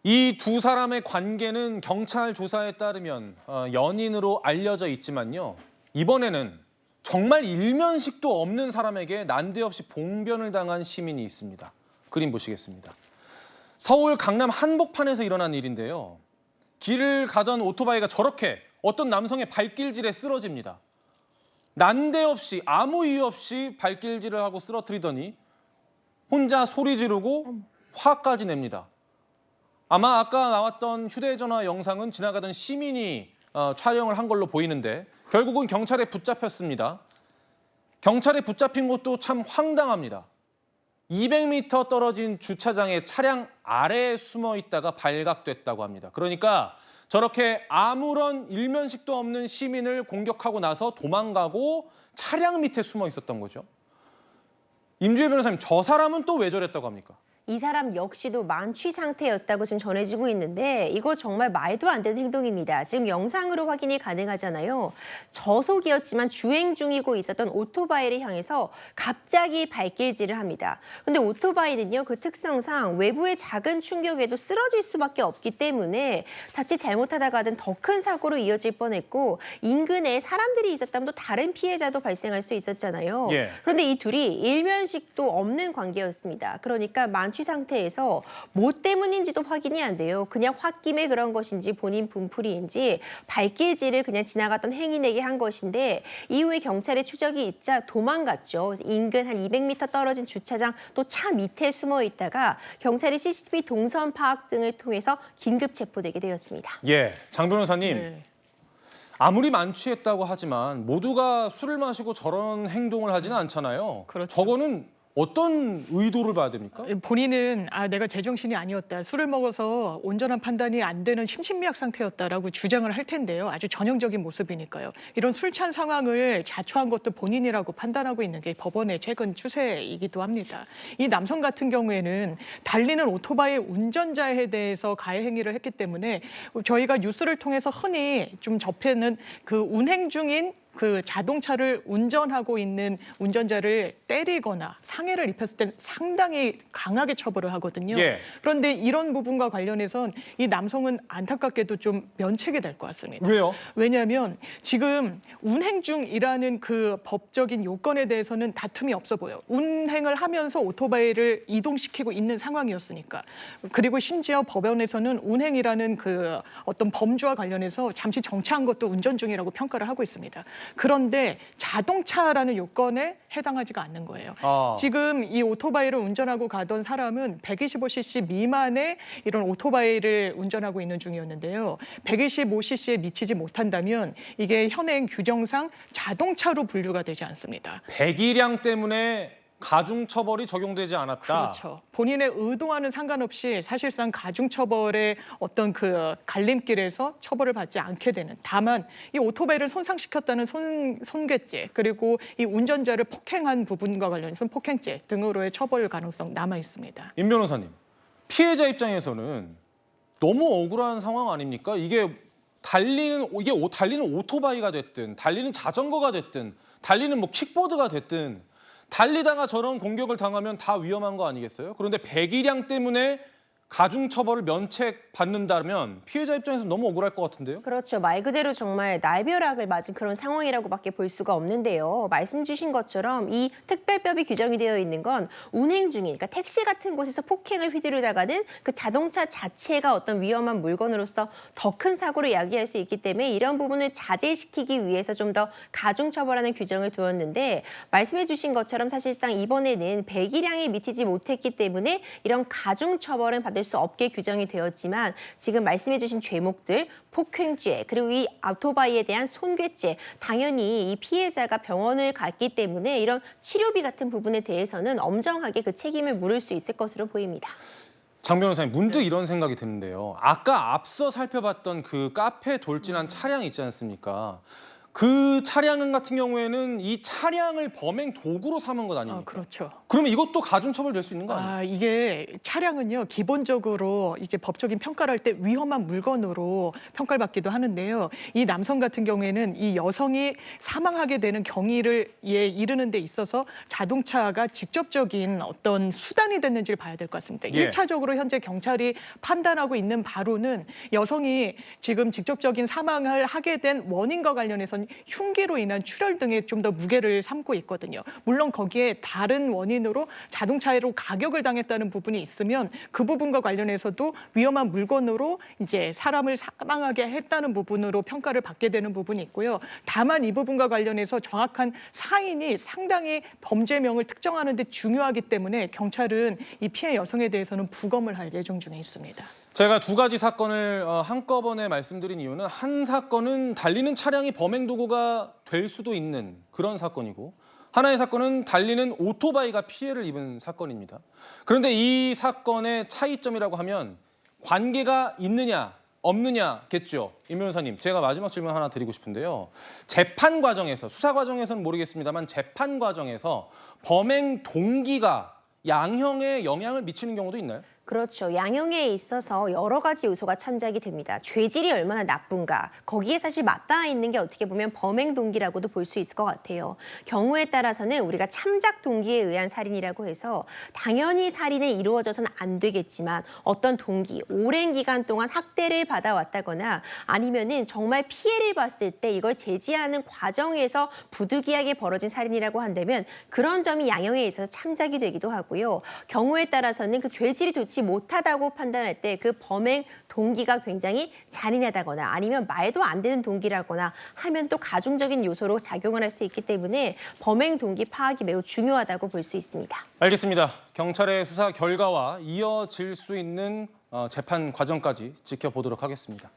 이 두 사람의 관계는 경찰 조사에 따르면 연인으로 알려져 있지만요. 이번에는 정말 일면식도 없는 사람에게 난데없이 봉변을 당한 시민이 있습니다. 그림 보시겠습니다. 서울 강남 한복판에서 일어난 일인데요. 길을 가던 오토바이가 저렇게 어떤 남성의 발길질에 쓰러집니다. 난데없이 아무 이유 없이 발길질을 하고 쓰러뜨리더니 혼자 소리 지르고 화까지 냅니다. 아마 아까 나왔던 휴대전화 영상은 지나가던 시민이 촬영을 한 걸로 보이는데 결국은 경찰에 붙잡혔습니다. 경찰에 붙잡힌 것도 참 황당합니다. 200m 떨어진 주차장에 차량 아래에 숨어 있다가 발각됐다고 합니다. 그러니까 저렇게 아무런 일면식도 없는 시민을 공격하고 나서 도망가고 차량 밑에 숨어 있었던 거죠. 임주혜 변호사님, 저 사람은 또 왜 저랬다고 합니까? 이 사람 역시도 만취 상태였다고 지금 전해지고 있는데 이거 정말 말도 안 되는 행동입니다. 지금 영상으로 확인이 가능하잖아요. 저속이었지만 주행 중이고 있었던 오토바이를 향해서 갑자기 발길질을 합니다. 근데 오토바이는요, 그 특성상 외부의 작은 충격에도 쓰러질 수밖에 없기 때문에 자칫 잘못하다가는 더 큰 사고로 이어질 뻔했고 인근에 사람들이 있었다면 또 다른 피해자도 발생할 수 있었잖아요. 예. 그런데 이 둘이 일면식도 없는 관계였습니다. 그러니까 만취 상태에서 뭐 때문인지도 확인이 안 돼요. 그냥 홧김에 그런 것인지 본인 분풀이인지 발길질을 그냥 지나갔던 행인에게 한 것인데 이후에 경찰의 추적이 있자 도망갔죠. 인근 한 200m 떨어진 주차장 또 차 밑에 숨어 있다가 경찰이 CCTV 동선 파악 등을 통해서 긴급 체포되게 되었습니다. 예, 장 변호사님. 네. 아무리 만취했다고 하지만 모두가 술을 마시고 저런 행동을 하지는 않잖아요. 그렇죠. 저거는 어떤 의도를 봐야 됩니까? 본인은 내가 제정신이 아니었다. 술을 먹어서 온전한 판단이 안 되는 심신미약 상태였다라고 주장을 할 텐데요. 아주 전형적인 모습이니까요. 이런 술 취한 상황을 자초한 것도 본인이라고 판단하고 있는 게 법원의 최근 추세이기도 합니다. 이 남성 같은 경우에는 달리는 오토바이 운전자에 대해서 가해 행위를 했기 때문에 저희가 뉴스를 통해서 흔히 좀 접해는 그 운행 중인 그 자동차를 운전하고 있는 운전자를 때리거나 상해를 입혔을 때는 상당히 강하게 처벌을 하거든요. 예. 그런데 이런 부분과 관련해선 이 남성은 안타깝게도 좀 면책이 될 것 같습니다. 왜요? 왜냐하면 지금 운행 중이라는 그 법적인 요건에 대해서는 다툼이 없어 보여요. 운행을 하면서 오토바이를 이동시키고 있는 상황이었으니까. 그리고 심지어 법원에서는 운행이라는 그 어떤 범주와 관련해서 잠시 정차한 것도 운전 중이라고 평가를 하고 있습니다. 그런데 자동차라는 요건에 해당하지가 않는 거예요. 지금 이 오토바이를 운전하고 가던 사람은 125cc 미만의 이런 오토바이를 운전하고 있는 중이었는데요. 125cc에 미치지 못한다면 이게 현행 규정상 자동차로 분류가 되지 않습니다. 배기량 때문에 가중처벌이 적용되지 않았다. 그렇죠. 본인의 의도와는 상관없이 사실상 가중처벌의 어떤 그 갈림길에서 처벌을 받지 않게 되는. 다만 이 오토바이를 손상시켰다는 손괴죄 그리고 이 운전자를 폭행한 부분과 관련해서는 폭행죄 등으로의 처벌 가능성 남아 있습니다. 임 변호사님, 피해자 입장에서는 너무 억울한 상황 아닙니까? 이게 달리는 오토바이가 됐든 달리는 자전거가 됐든 달리는 뭐 킥보드가 됐든 달리다가 저런 공격을 당하면 다 위험한 거 아니겠어요? 그런데 배기량 때문에 가중처벌을 면책받는다면 피해자 입장에서 너무 억울할 것 같은데요? 그렇죠. 말 그대로 정말 날벼락을 맞은 그런 상황이라고밖에 볼 수가 없는데요. 말씀 주신 것처럼 이 특별법이 규정이 되어 있는 건 운행 중인, 그러니까 택시 같은 곳에서 폭행을 휘두르다가는 그 자동차 자체가 어떤 위험한 물건으로서 더 큰 사고를 야기할 수 있기 때문에 이런 부분을 자제시키기 위해서 좀 더 가중처벌하는 규정을 두었는데 말씀해 주신 것처럼 사실상 이번에는 배기량이 미치지 못했기 때문에 이런 가중처벌은 받을 수 없게 규정이 되었지만 지금 말씀해 주신 죄목들, 폭행죄, 그리고 이 오토바이에 대한 손괴죄, 당연히 이 피해자가 병원을 갔기 때문에 이런 치료비 같은 부분에 대해서는 엄정하게 그 책임을 물을 수 있을 것으로 보입니다. 장 변호사님, 문득 이런 생각이 드는데요. 아까 앞서 살펴봤던 그 카페 돌진한 차량 있지 않습니까? 그 차량 같은 경우에는 이 차량을 범행 도구로 삼은 것 아닙니까? 그렇죠. 그러면 이것도 가중처벌 될 수 있는 거 아니에요? 이게 차량은요, 기본적으로 이제 법적인 평가를 할 때 위험한 물건으로 평가를 받기도 하는데요. 이 남성 같은 경우에는 이 여성이 사망하게 되는 경위를 이르는 데 있어서 자동차가 직접적인 어떤 수단이 됐는지를 봐야 될 것 같습니다. 예. 1차적으로 현재 경찰이 판단하고 있는 바로는 여성이 지금 직접적인 사망을 하게 된 원인과 관련해서는 흉기로 인한 출혈 등에 좀 더 무게를 삼고 있거든요. 물론 거기에 다른 원인으로 자동차로 가격을 당했다는 부분이 있으면 그 부분과 관련해서도 위험한 물건으로 이제 사람을 사망하게 했다는 부분으로 평가를 받게 되는 부분이 있고요. 다만 이 부분과 관련해서 정확한 사인이 상당히 범죄명을 특정하는 데 중요하기 때문에 경찰은 이 피해 여성에 대해서는 부검을 할 예정 중에 있습니다. 제가 두 가지 사건을 한꺼번에 말씀드린 이유는 한 사건은 달리는 차량이 범행 도구가 될 수도 있는 그런 사건이고 하나의 사건은 달리는 오토바이가 피해를 입은 사건입니다. 그런데 이 사건의 차이점이라고 하면 관계가 있느냐 없느냐겠죠. 임 변호사님, 제가 마지막 질문 하나 드리고 싶은데요. 재판 과정에서, 수사 과정에서는 모르겠습니다만 재판 과정에서 범행 동기가 양형에 영향을 미치는 경우도 있나요? 그렇죠. 양형에 있어서 여러 가지 요소가 참작이 됩니다. 죄질이 얼마나 나쁜가, 거기에 사실 맞닿아 있는 게 어떻게 보면 범행 동기라고도 볼 수 있을 것 같아요. 경우에 따라서는 우리가 참작 동기에 의한 살인이라고 해서 당연히 살인이 이루어져서는 안 되겠지만 어떤 동기, 오랜 기간 동안 학대를 받아왔다거나 아니면은 정말 피해를 봤을 때 이걸 제지하는 과정에서 부득이하게 벌어진 살인이라고 한다면 그런 점이 양형에 있어서 참작이 되기도 하고요. 경우에 따라서는 그 죄질이 좋지 못하다고 판단할 때 그 범행 동기가 굉장히 잔인하다거나 아니면 말도 안 되는 동기라거나 하면 또 가중적인 요소로 작용을 할 수 있기 때문에 범행 동기 파악이 매우 중요하다고 볼 수 있습니다. 알겠습니다. 경찰의 수사 결과와 이어질 수 있는 재판 과정까지 지켜보도록 하겠습니다.